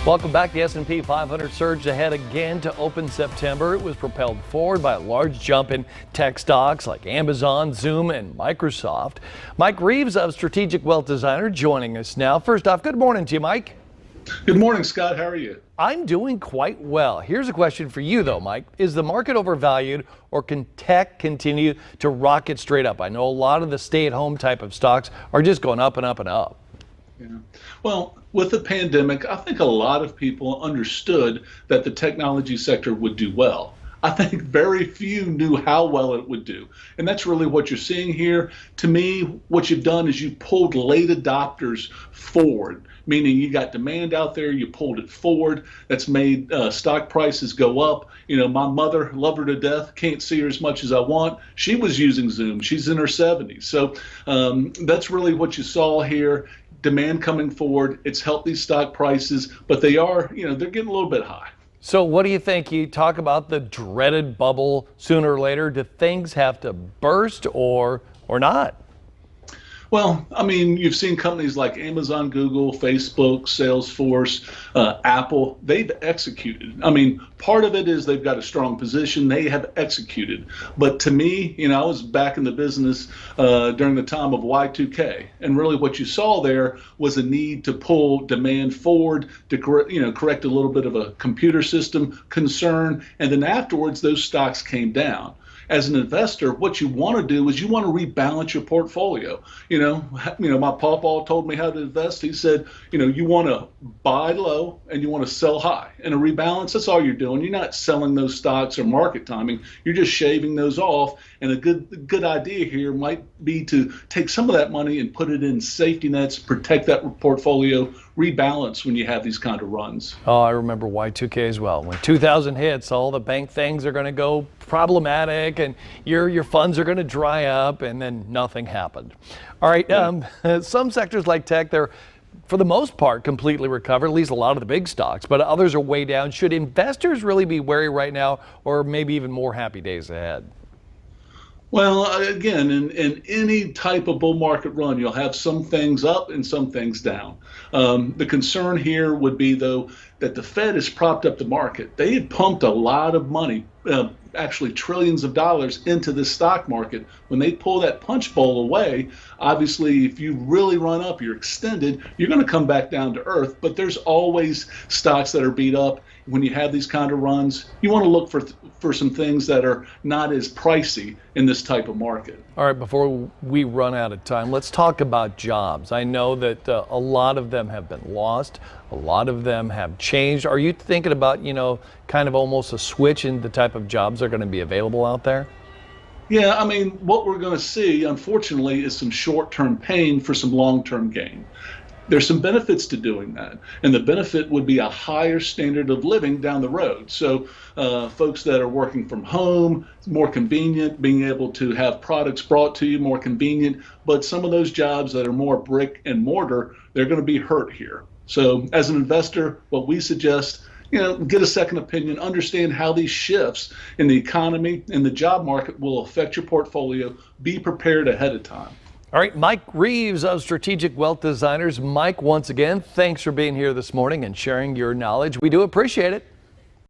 Welcome back. The S&P 500 surged ahead again to open September. It was propelled forward by a large jump in tech stocks like Amazon, Zoom, and Microsoft. Mike Reeves of Strategic Wealth Designer joining us now. First off, good morning to you, Mike. Good morning, Scott. How are you? I'm doing quite well. Here's a question for you, though, Mike. Is the market overvalued, or can tech continue to rocket straight up? I know a lot of the stay-at-home type of stocks are just going up and up and up. Yeah. Well, with the pandemic, I think a lot of people understood that the technology sector would do well. I think very few knew how well it would do. And that's really what you're seeing here. To me, what you've done is you pulled late adopters forward, meaning you got demand out there, you pulled it forward. That's made stock prices go up. You know, my mother, love her to death, can't see her as much as I want. She was using Zoom. She's in her 70s. So that's really what you saw here. Demand coming forward. It's helped these stock prices, but they are, they're getting a little bit high. So what do you think? You talk about the dreaded bubble sooner or later. Do things have to burst or not? Well, I mean, you've seen companies like Amazon, Google, Facebook, Salesforce, Apple. They've executed. I mean, part of it is they've got a strong position. They have executed. But to me, I was back in the business during the time of Y2K. And really what you saw there was a need to pull demand forward to correct a little bit of a computer system concern. And then afterwards, those stocks came down. As an investor, what you want to do is you want to rebalance your portfolio. My pawpaw told me how to invest. He said, you want to buy low and you want to sell high. And a rebalance, that's all you're doing. You're not selling those stocks or market timing. You're just shaving those off. And a good idea here might be to take some of that money and put it in safety nets, protect that portfolio, rebalance when you have these kind of runs. Oh, I remember Y2K as well. When 2000 hits, all the bank things are going to go problematic and your funds are going to dry up, and then nothing happened. All right, some sectors like tech, they're for the most part completely recovered, at least a lot of the big stocks, but others are way down. Should investors really be wary right now, or maybe even more happy days ahead? Well, again, in any type of bull market run, you'll have some things up and some things down. The concern here would be, though, that the Fed has propped up the market. They had pumped a lot of money, actually trillions of dollars, into the stock market. When they pull that punch bowl away, obviously, if you really run up, you're extended, you're going to come back down to earth. But there's always stocks that are beat up. When you have these kind of runs, you want to look for some things that are not as pricey in this type of market. All right, before we run out of time, let's talk about jobs. I know that a lot of them have been lost. A lot of them have changed. Are you thinking about, kind of almost a switch in the type of jobs that are going to be available out there? Yeah, I mean, what we're going to see, unfortunately, is some short-term pain for some long-term gain. There's some benefits to doing that, and the benefit would be a higher standard of living down the road. So folks that are working from home, it's more convenient, being able to have products brought to you, more convenient. But some of those jobs that are more brick and mortar, they're going to be hurt here. So as an investor, what we suggest, get a second opinion, understand how these shifts in the economy and the job market will affect your portfolio. Be prepared ahead of time. All right, Mike Reeves of Strategic Wealth Designers. Mike, once again, thanks for being here this morning and sharing your knowledge. We do appreciate it.